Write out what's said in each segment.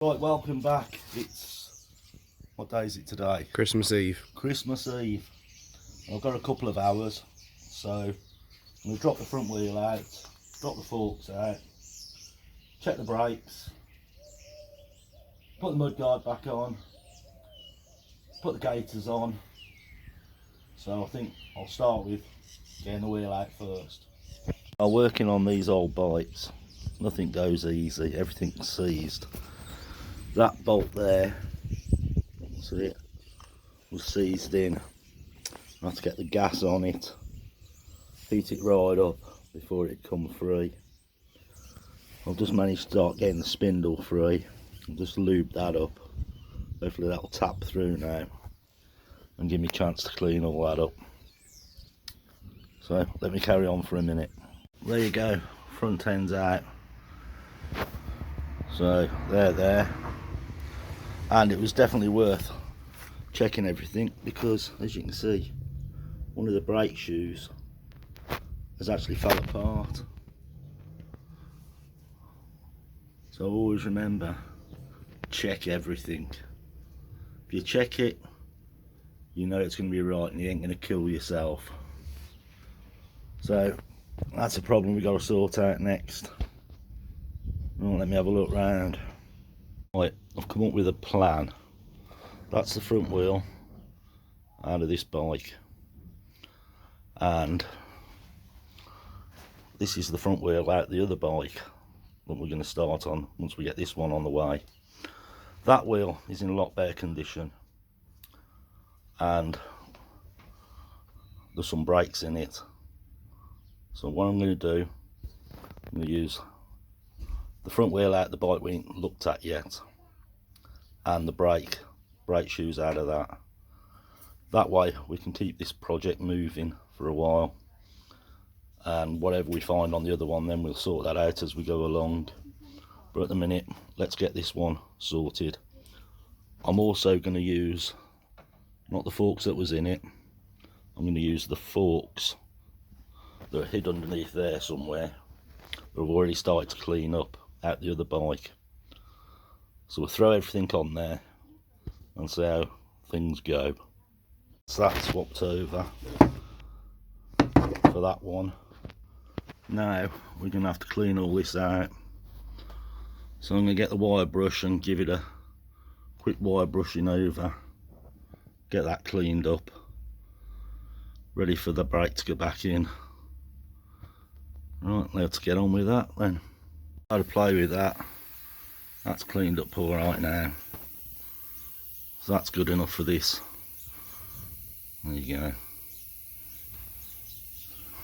Right, welcome back. What day is it today? Christmas Eve. Christmas Eve. I've got a couple of hours, so I'm going to drop the front wheel out, drop the forks out, check the brakes, put the mudguard back on, put the gaiters on. So I think I'll start with getting the wheel out first. I'm working on these old bikes. Nothing goes easy, everything's seized. That bolt there, see it, was seized in. I have to get the gas on it, heat it right up before it come free. I've just managed to start getting the spindle free and just lube that up. Hopefully that'll tap through now and give me a chance to clean all that up. So let me carry on for a minute. There you go, front end's out. So there. And it was definitely worth checking everything because, as you can see, one of the brake shoes has actually fell apart. So always remember, check everything. If you check it, you know it's going to be right and you ain't going to kill yourself. So that's a problem we've got to sort out next. Right, let me have a look round. Right, I've come up with a plan. That's the front wheel out of this bike, and this is the front wheel out the other bike that we're going to start on once we get this one on the way. That wheel is in a lot better condition and there's some brakes in it. So what I'm going to do, I'm going to use the front wheel out the bike we ain't looked at yet, and the brake shoes out of that. That way we can keep this project moving for a while, and whatever we find on the other one, then we'll sort that out as we go along. But at the minute, let's get this one sorted. I'm also going to use, not the forks that was in it, I'm going to use the forks that are hid underneath there somewhere, but I've already started to clean up out the other bike. So we'll throw everything on there and see how things go. So that's swapped over for that one. Now we're going to have to clean all this out. So I'm going to get the wire brush and give it a quick wire brushing over. Get that cleaned up. Ready for the brake to go back in. Right, let's get on with that then. How to play with that. That's cleaned up all right now. So that's good enough for this. There you go.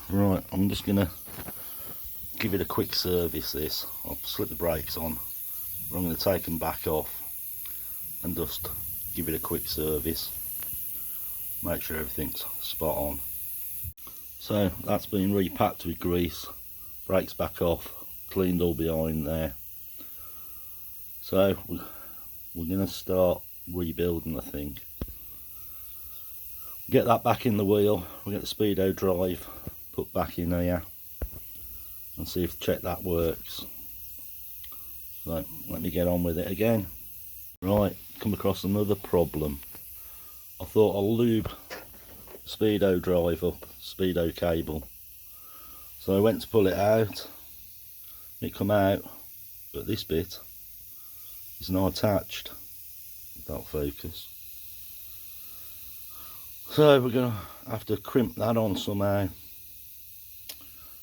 Right, I'm just gonna give it a quick service this. I'll slip the brakes on, but I'm gonna take them back off and just give it a quick service. Make sure everything's spot on. So that's been repacked with grease, brakes back off, cleaned all behind there. So we're going to start rebuilding the thing. Get that back in the wheel, we'll get the Speedo drive put back in here and see if check that works. So let me get on with it again. Right, come across another problem. I thought I'll lube Speedo drive up, Speedo cable. So I went to pull it out, it come out, but this bit is not attached. That'll focus. So we're going to have to crimp that on somehow.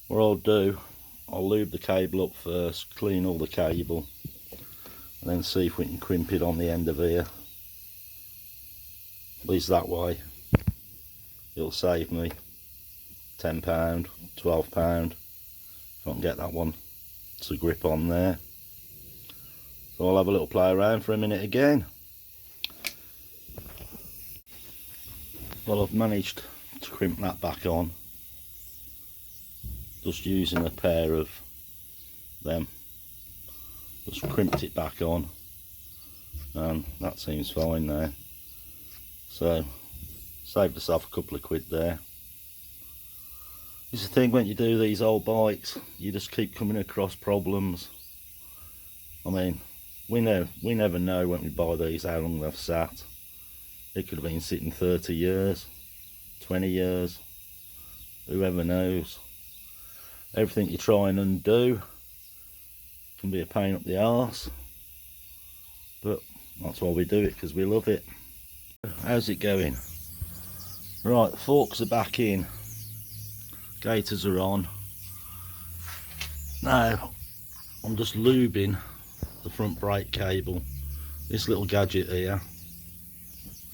What I'll do, I'll lube the cable up first, clean all the cable, and then see if we can crimp it on the end of here. At least that way it'll save me £10, £12 if I can get that one to grip on there. So I'll have a little play around for a minute again. Well, I've managed to crimp that back on, just using a pair of them. Just crimped it back on and that seems fine now. So saved myself a couple of quid there. It's the thing when you do these old bikes, you just keep coming across problems. I mean, we never know when we buy these how long they've sat. It could have been sitting 30 years, 20 years, whoever knows. Everything you try and undo can be a pain up the arse, but that's why we do it, because we love it. How's it going? Right, the forks are back in, gaiters are on. Now I'm just lubing the front brake cable. This little gadget here,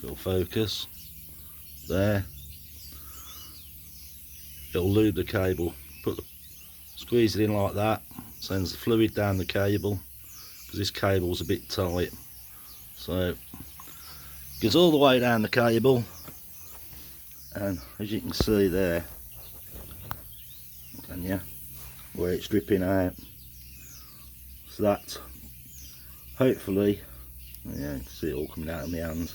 it'll focus there, it'll lube the cable. Squeeze it in like that, sends the fluid down the cable, because this cable's a bit tight, so it goes all the way down the cable, and as you can see there, can you, where it's dripping out. So that hopefully, yeah, you can see it all coming out of my hands,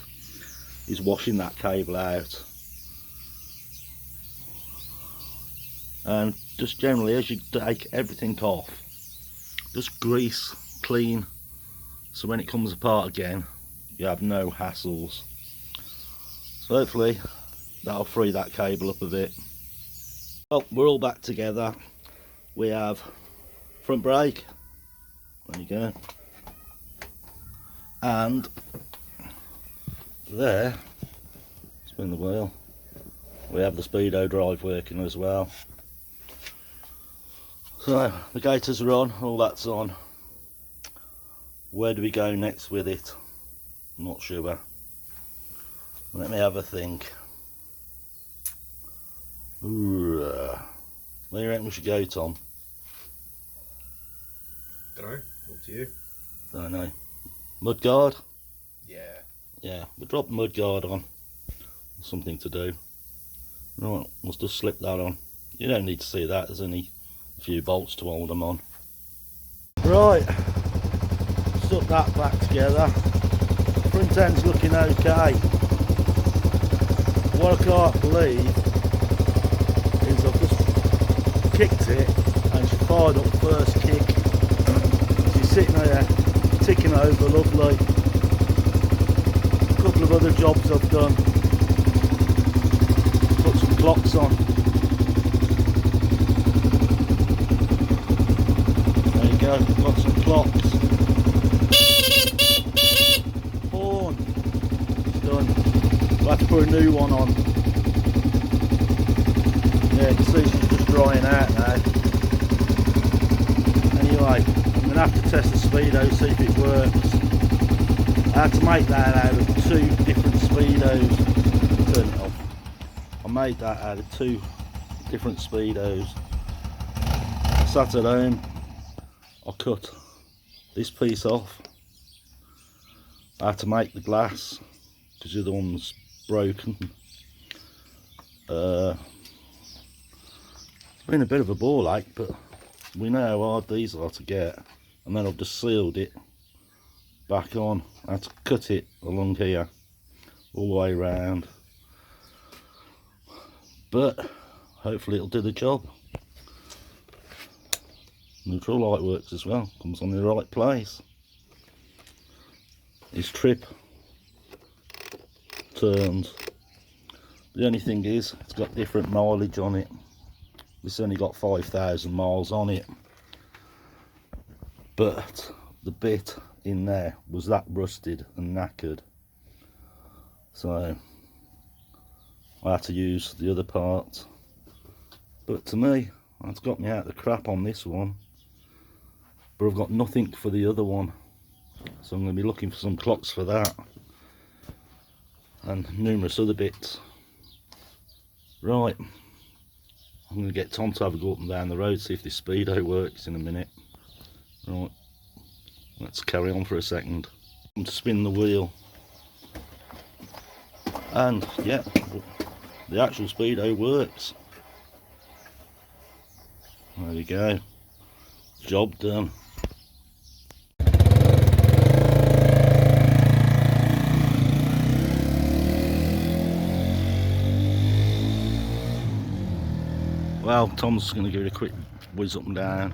is washing that cable out. And just generally, as you take everything off, just grease, clean, so when it comes apart again you have no hassles. So hopefully that'll free that cable up a bit. Well, we're all back together. We have front brake, there you go, and there, spin the wheel, we have the Speedo drive working as well. So the gaiters are on, all that's on. Where do we go next with it? I'm not sure. Let me have a think. Where do you reckon we should go, Tom? Don't know, up to you. Don't know. Mudguard? Yeah. Yeah, we'll drop the mudguard on. Something to do. Right, let's just slip that on. You don't need to see that, there's only a few bolts to hold them on. Right, stuck that back together. Front end's looking okay. What I can't believe is I've just kicked it and she fired up first kick. She's sitting there ticking over lovely. A couple of other jobs I've done. Put some clocks on. There you go, got some clocks. Horn. It's done. We'll have to put a new one on. Yeah, you can see she's just drying out now. Anyway, I'm going to have to test the Speedo, see if it works. I had to make that out of 2 different Speedos. Turn it off. I made that out of 2 different Speedos. I sat at home, I cut this piece off. I had to make the glass because the other one's broken. It's been a bit of a ball ache, but we know how hard these are to get. And then I've just sealed it back on. I had to cut it along here all the way around, but hopefully it'll do the job. Neutral light works as well, comes on the right place. This trip turns. The only thing is, it's got different mileage on it. This only got 5,000 miles on it, but the bit in there was that rusted and knackered, so I had to use the other part. But to me, that's got me out of the crap on this one, but I've got nothing for the other one, so I'm going to be looking for some clocks for that and numerous other bits. Right, I'm going to get Tom to have a go up and down the road, see if this Speedo works in a minute. Right, let's carry on for a second. I'm to spin the wheel, and yeah, the actual Speedo works. There we go, job done. Well, Tom's going to give it a quick whiz up and down.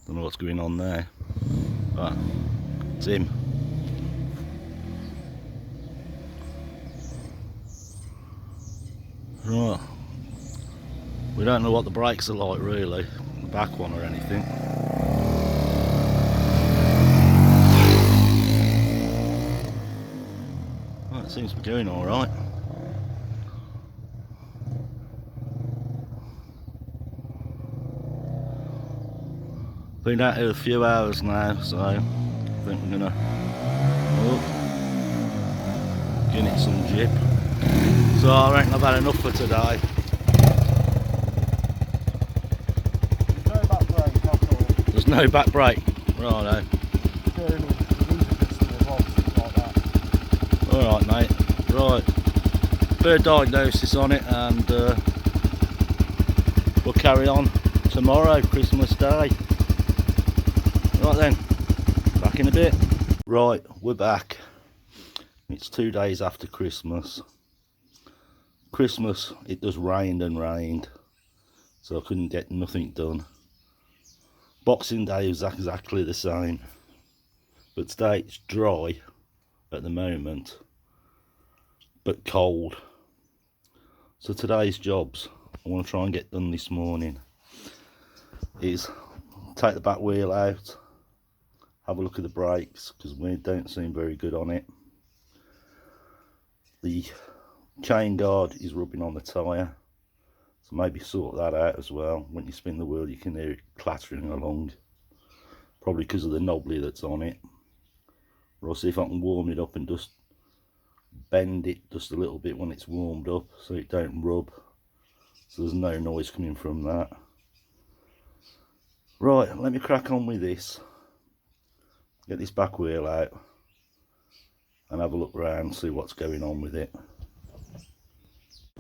Don't know what's going on there, but it's him. Right, we don't know what the brakes are like really, the back one or anything. Well, it seems to be going alright. Been out here a few hours now, so I think we're gonna give it some jip. So I reckon I've had enough for today. There's no back brake, righto. Alright mate, right. Bit of diagnosis on it and we'll carry on tomorrow, Christmas Day. Right then, back in a bit. Right, we're back. It's 2 days after Christmas. Christmas, it just rained and rained, so I couldn't get nothing done. Boxing Day was exactly the same, but today it's dry at the moment, but cold. So today's jobs, I want to try and get done this morning, is take the back wheel out, have a look at the brakes, because we don't seem very good on it. The chain guard is rubbing on the tyre, so maybe sort that out as well. When you spin the wheel you can hear it clattering along, probably because of the knobbly that's on it. Or I'll see if I can warm it up and just bend it just a little bit when it's warmed up so it don't rub, so there's no noise coming from that. Right, let me crack on with this, get this back wheel out and have a look around, see what's going on with it.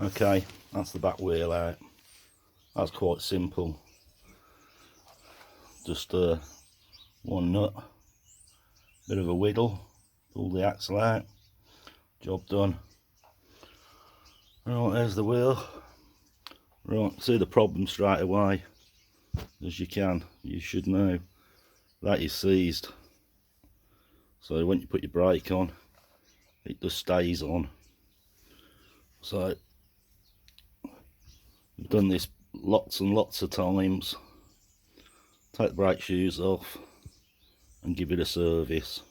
Okay, that's the back wheel out. That's quite simple. Just one nut, bit of a wiggle, pull the axle out, job done. Right, there's the wheel. Right, see the problem straight away, as you should know, that is seized. So when you put your brake on, it just stays on. So we've done this lots and lots of times. Take the brake shoes off and give it a service.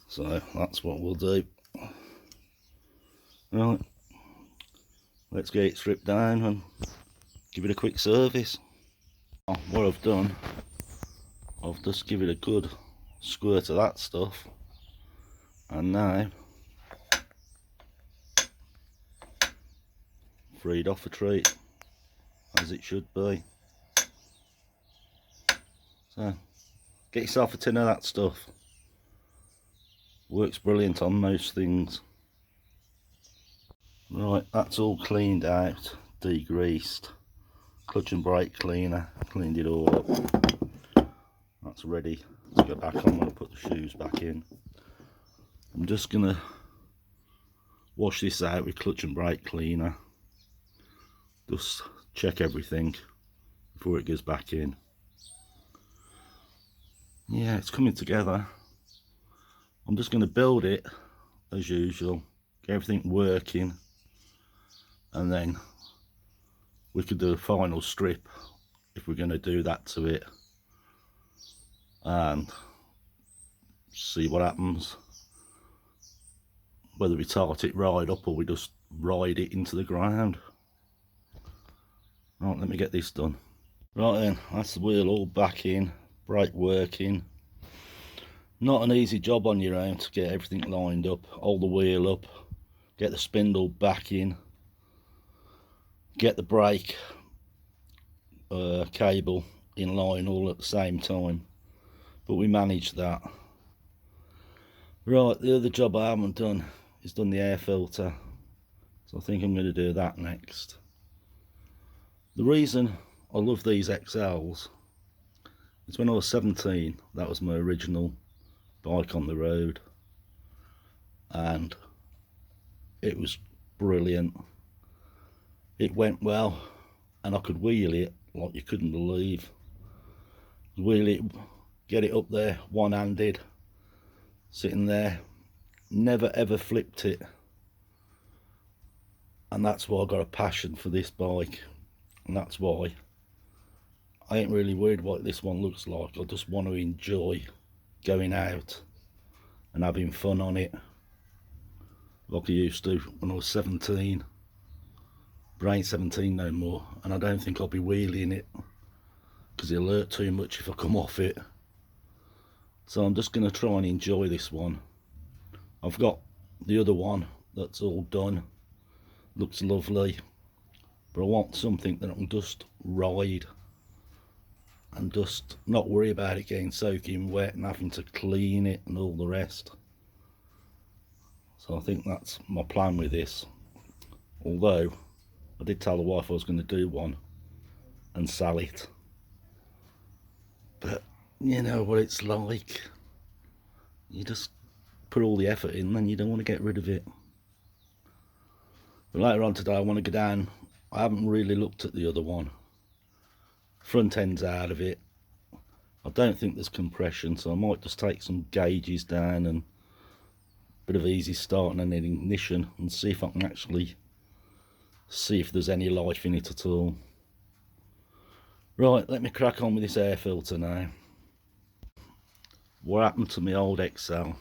So that's what we'll do. Right, let's get it stripped down and give it a quick service. What I've done, I've just give it a good squirt of that stuff, and now freed off a treat, as it should be. So get yourself a tin of that stuff, works brilliant on most things. Right, that's all cleaned out, degreased, clutch and brake cleaner, cleaned it all up. That's ready to go back on when I put the shoes back in. I'm just gonna wash this out with clutch and brake cleaner, just check everything before it goes back in. Yeah, it's coming together. I'm just going to build it as usual, get everything working, and then we could do a final strip if we're going to do that to it and see what happens, whether we tart it right up or we just ride it into the ground. Right, let me get this done. Right then, that's the wheel all back in, brake working. Not an easy job on your own to get everything lined up, hold the wheel up, get the spindle back in, get the brake cable in line all at the same time, but we managed that. Right, the other job I haven't done is done the air filter, so I think I'm going to do that next. The reason I love these XLs is when I was 17, that was my original bike on the road, and it was brilliant. It went well and I could wheel it like you couldn't believe. wheel it, get it up there one-handed, sitting there, never ever flipped it. And that's why I got a passion for this bike, and that's why I ain't really worried what this one looks like. I just want to enjoy going out and having fun on it like I used to when I was 17. But I ain't 17 no more, and I don't think I'll be wheeling it because it'll hurt too much if I come off it. So I'm just going to try and enjoy this one. I've got the other one that's all done, looks lovely, but I want something that I can just ride and just not worry about it getting soaking wet and having to clean it and all the rest. So I think that's my plan with this, although I did tell the wife I was going to do one and sell it, but you know what it's like, you just put all the effort in, then you don't want to get rid of it. But later on today I want to go down. I haven't really looked at the other one. Front end's out of it. I don't think there's compression, so I might just take some gauges down and a bit of easy starting and an ignition and see if I can actually see if there's any life in it at all. Right, let me crack on with this air filter now. What happened to my old XL?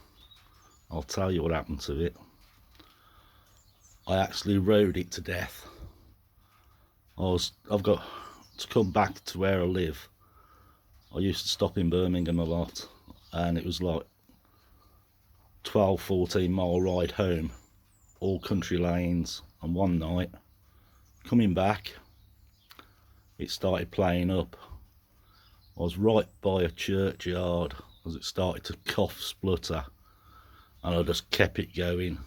I'll tell you what happened to it. I actually rode it to death. I've got to come back to where I live. I used to stop in Birmingham a lot, and it was like 12-14 mile ride home, all country lanes. And one night coming back, it started playing up. I was right by a churchyard as it started to cough, splutter, and I just kept it going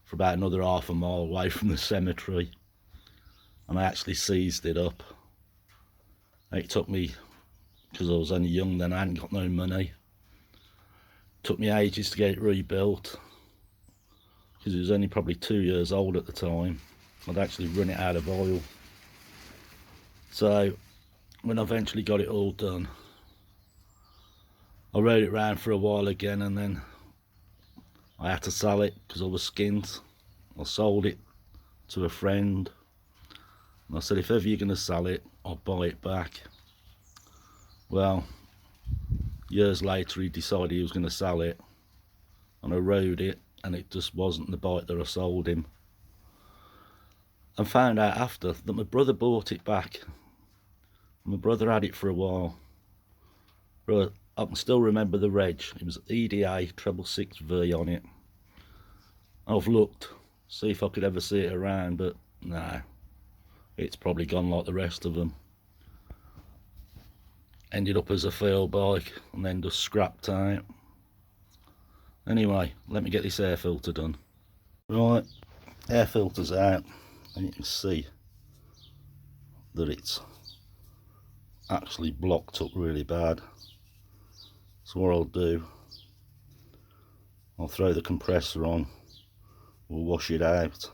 for about another half a mile away from the cemetery, and I actually seized it up. It took me, because I was only young then, I hadn't got no money, it took me ages to get it rebuilt because it was only probably 2 years old at the time. I'd actually run it out of oil. So when I eventually got it all done, I rode it round for a while again, and then I had to sell it because I was skint. I sold it to a friend, and I said, if ever you're going to sell it, I'll buy it back. Well, years later he decided he was going to sell it, and I rode it, and it just wasn't the bike that I sold him. And found out after that my brother bought it back. My brother had it for a while. But I can still remember the reg. It was EDA 666V on it. I've looked, see if I could ever see it around, but no, it's probably gone like the rest of them. Ended up as a field bike and then just scrapped out. Anyway, let me get this air filter done. Right, air filter's out, and you can see that it's actually blocked up really bad. So what I'll do, I'll throw the compressor on, we'll wash it out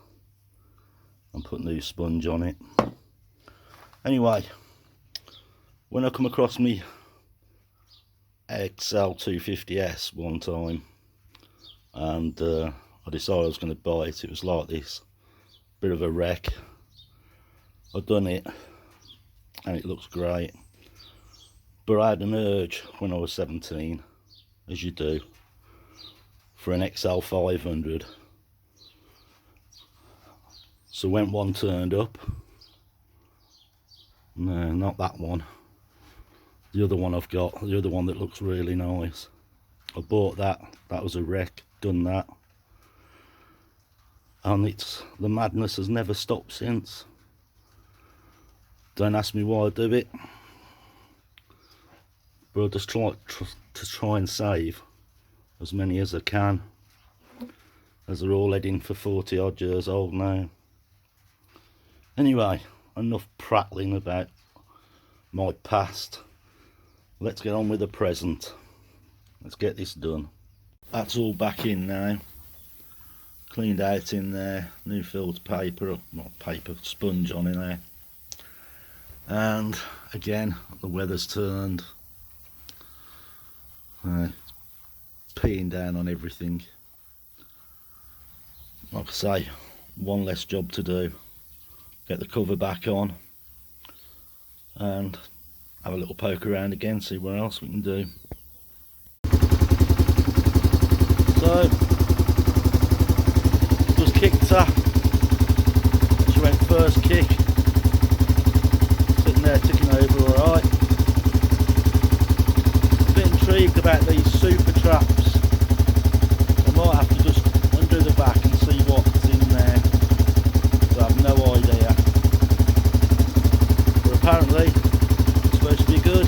and put new sponge on it. Anyway, when I come across me XL 250S one time, and I decided I was going to buy it, it was like this, bit of a wreck. I've done it and it looks great, but I had an urge when I was 17, as you do, for an XL 500. So when one turned up, no, not that one, the other one I've got, the other one that looks really nice, I bought that. That was a wreck, done that, and the madness has never stopped since. Don't ask me why I do it, but I just try and save as many as I can, as they're all heading for 40 odd years old now. Anyway, enough prattling about my past. Let's get on with the present. Let's get this done. That's all back in now, cleaned out in there, new filled paper, not paper, sponge on in there. And again, the weather's turned, Peeing down on everything. Like I say, one less job to do. Get the cover back on and have a little poke around again, see what else we can do. So, just kicked her. She went first kick. Sitting there ticking over alright. A bit intrigued about these super traps. I might have to just undo the back and see what's in there. I have no idea. But apparently, it's supposed to be good.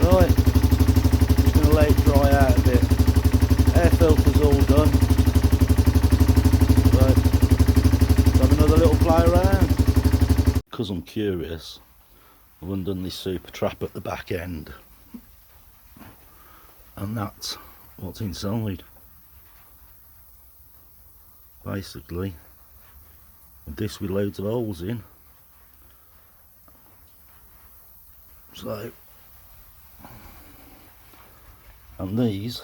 Right, just going to let it dry out a bit. Air filter's all done. So, let's have another little play around. Because I'm curious, I've undone this super trap at the back end. And that's what's inside. Basically, a disc with loads of holes in. So, and these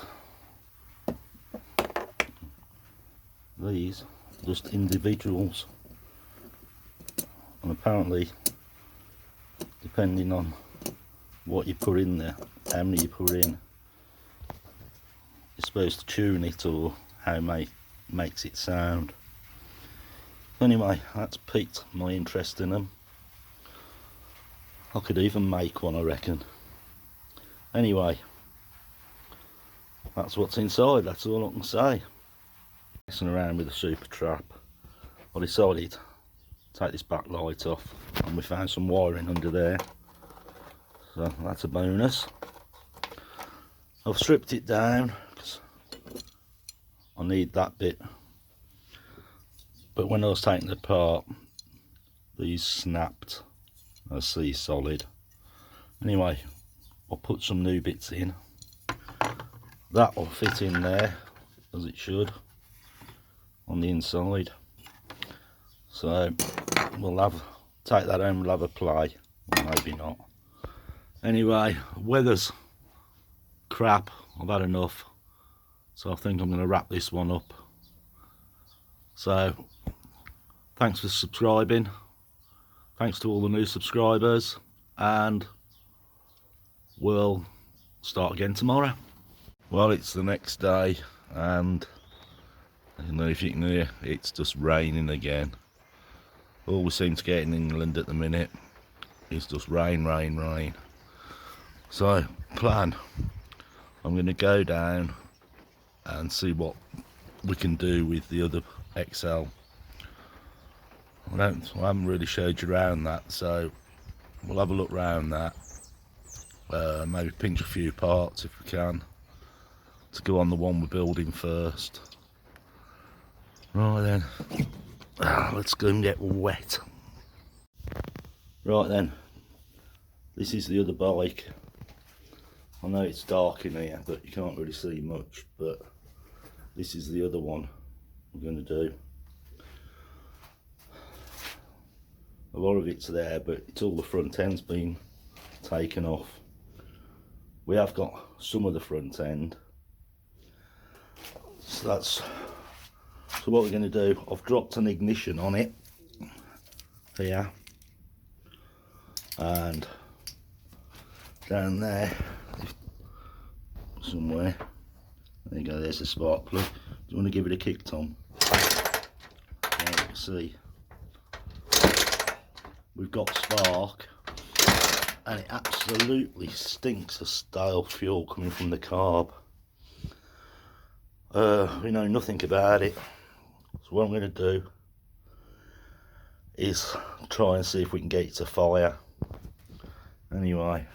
just individuals, and apparently depending on what you put in there, how many you put in, you're supposed to tune it or how it makes it sound. Anyway, that's piqued my interest in them. I could even make one, I reckon. Anyway, that's what's inside, that's all I can say. Messing around with the super trap, I decided to take this back light off, and we found some wiring under there, so that's a bonus. I've stripped it down because I need that bit, but when I was taking it apart, these snapped. I see solid. Anyway, I'll put some new bits in. That will fit in there as it should on the inside. So we'll take that home, we'll have a play, or maybe not. Anyway, weather's crap, I've had enough, so I think I'm going to wrap this one up. So thanks for subscribing, thanks to all the new subscribers, and we'll start again tomorrow. Well, it's the next day, and I don't know if you can hear, it's just raining again. All we seem to get in England at the minute is just rain, rain, rain. So, plan, I'm going to go down and see what we can do with the other XL. I haven't really showed you around that, so we'll have a look around that. Maybe pinch a few parts if we can, to go on the one we're building first. Right then, let's go and get wet. Right then, this is the other bike. I know it's dark in here, but you can't really see much, but this is the other one we're going to do. A lot of it's there, but it's all the front end's been taken off. We have got some of the front end. So what we're going to do, I've dropped an ignition on it here, and down there somewhere, there you go, there's a spark plug. Do you want to give it a kick, Tom? Now you can see we've got spark, and it absolutely stinks of stale fuel coming from the carb. We know nothing about it, so what I'm going to do is try and see if we can get it to fire. Anyway,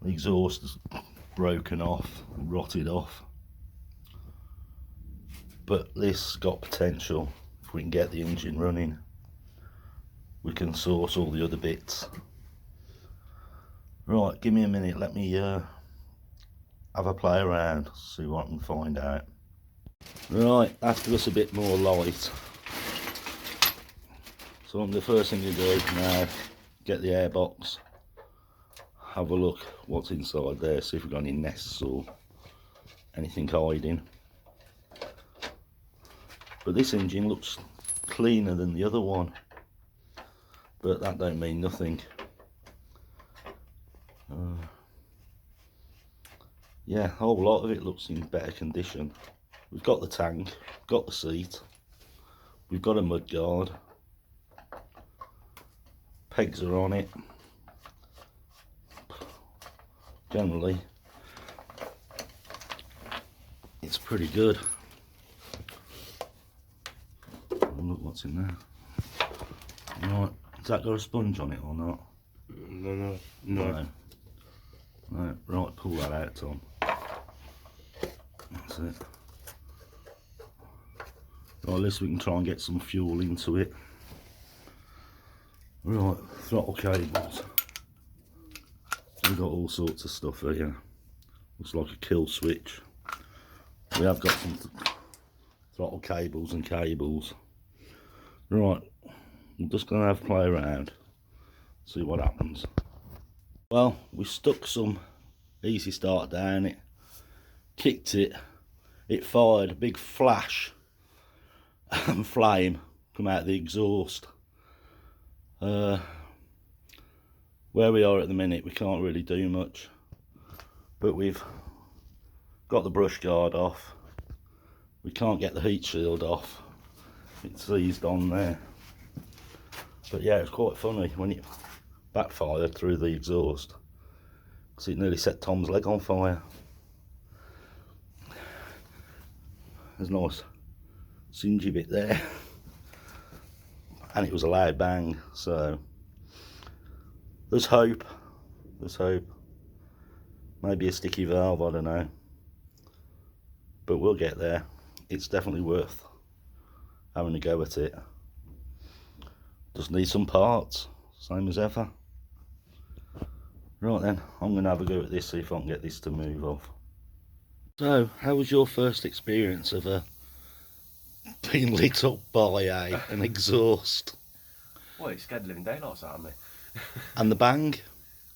the exhaust is broken off, rotted off, but this got potential. If we can get the engine running, we can source all the other bits. Right, give me a minute, let me have a play around, see what I can find out. Right, after us a bit more light, so the first thing you do now, get the airbox have a look what's inside there, see if we've got any nests or anything hiding. But this engine looks cleaner than the other one, but that don't mean nothing. Yeah, a whole lot of it looks in better condition. We've got the tank, got the seat, we've got a mud guard, pegs are on it. Generally, it's pretty good. Look what's in there. Right, has that got a sponge on it or not? No. Right, pull that out, Tom. That's it. Right, at least we can try and get some fuel into it. Right, throttle cables. We've got all sorts of stuff here. Looks like a kill switch. We have got some throttle cables and cables. Right, I'm just going to have a play around, see what happens. Well, we stuck some easy start down it, kicked it, it fired a big flash and flame come out of the exhaust. Where we are at the minute, we can't really do much, but we've got the brush guard off. We can't get the heat shield off, it's seized on there. But yeah, it's quite funny when it backfired through the exhaust, because it nearly set Tom's leg on fire. There's a nice singy bit there, and it was a loud bang, so there's hope, maybe a sticky valve, I don't know, but we'll get there. It's definitely worth having a go at it. Just need some parts, same as ever. Right then, I'm going to have a go at this, see if I can get this to move off. So, how was your first experience of being lit up by an exhaust? Well, it scared the living daylights out of me. And the bang?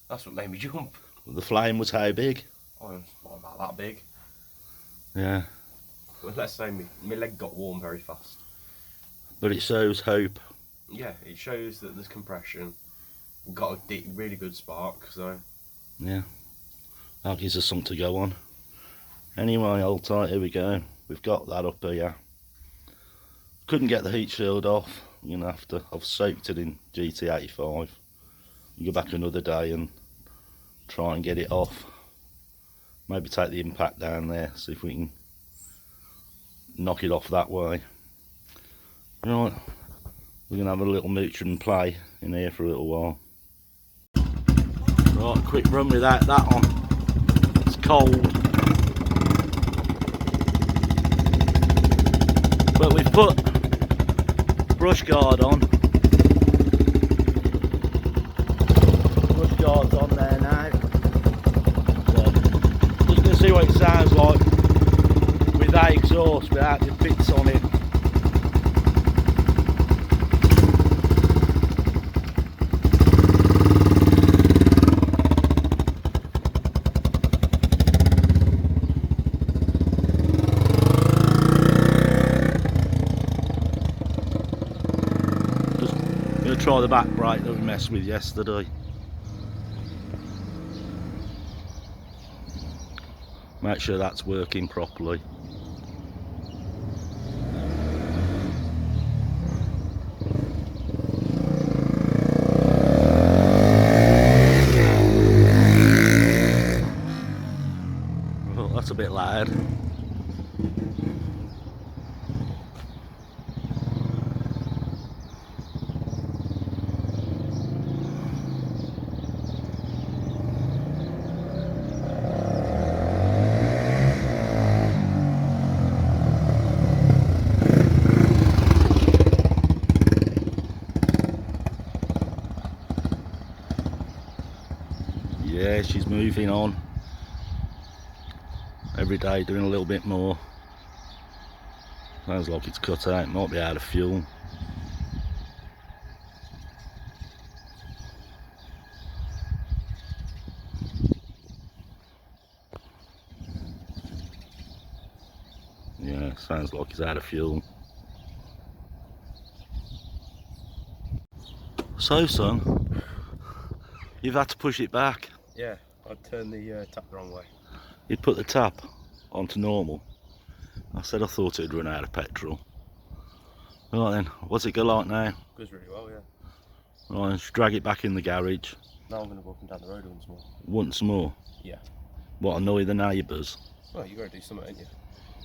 That's what made me jump. The flame was how big? Oh, it's not about that big. Yeah. Well, let's say my leg got warm very fast. But it shows hope. Yeah, it shows that there's compression. We've got a really good spark, so... Yeah. That gives us something to go on. Anyway, hold tight, here we go. We've got that up here. Couldn't get the heat shield off. I'm going to have to... I've soaked it in GT85. Go back another day and try and get it off. Maybe take the impact down there, see if we can knock it off that way. Right, we're going to have a little mooch and play in here for a little while. Right, a quick run without that on. It's cold. But we've put brush guard on. Brush guard's on there now. So, just going to see what it sounds like with that exhaust without the bits on it. Try the back brake that we messed with yesterday. Make sure that's working properly. Oh, that's a bit loud. Yeah, she's moving on. Every day doing a little bit more. Sounds like it's cut out, might be out of fuel. Yeah, sounds like he's out of fuel. So son, you've had to push it back. Yeah, I turned the tap the wrong way. You'd put the tap onto normal. I said I thought it'd run out of petrol. Right then, what's it go like now? Goes really well, yeah. Right, let's drag it back in the garage. Now I'm going to walk him down the road once more. Once more? Yeah. What, annoy the neighbours? Well, you got to do something, ain't you?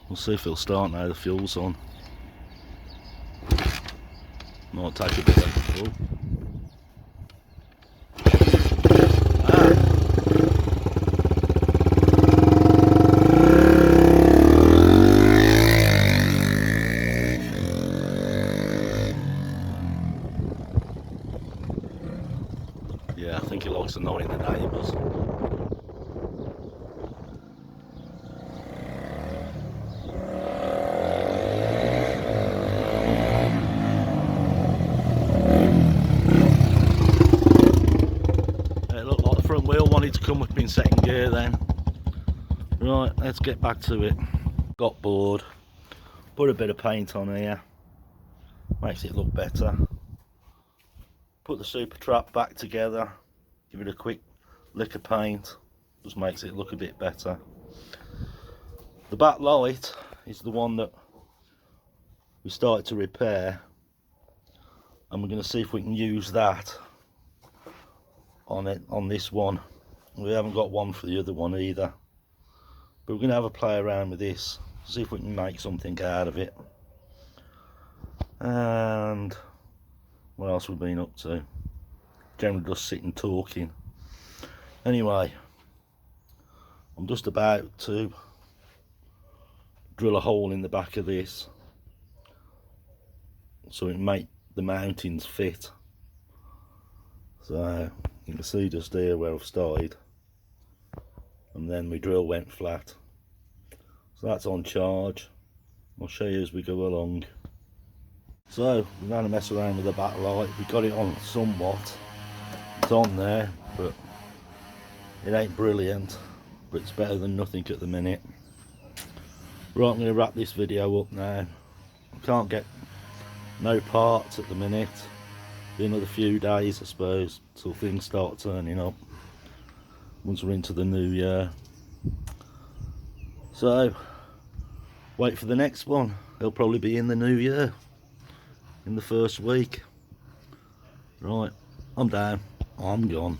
We'll see if he'll start now the fuel's on. Might take a bit of fuel. Yeah, I think he likes annoying the neighbours. It looked like the front wheel wanted to come up in second gear then. Right, let's get back to it. Got bored. Put a bit of paint on here. Makes it look better. Put the super trap back together. Give it a quick lick of paint. Just makes it look a bit better. The back light is the one that we started to repair, and we're going to see if we can use that on this one. We haven't got one for the other one either, but we're going to have a play around with this, see if we can make something out of it. And what else we've been up to? Generally just sitting talking. Anyway, I'm just about to drill a hole in the back of this so it make the mountings fit. So you can see just here where I've started, and then my drill went flat. So that's on charge. I'll show you as we go along. So we're going to mess around with the back light. We got it on somewhat. It's on there, but it ain't brilliant, but it's better than nothing at the minute. Right, I'm going to wrap this video up now. I can't get no parts at the minute. Be another few days I suppose till things start turning up once we're into the new year. So wait for the next one. It'll probably be in the new year, in the first week. Right, I'm down, I'm gone.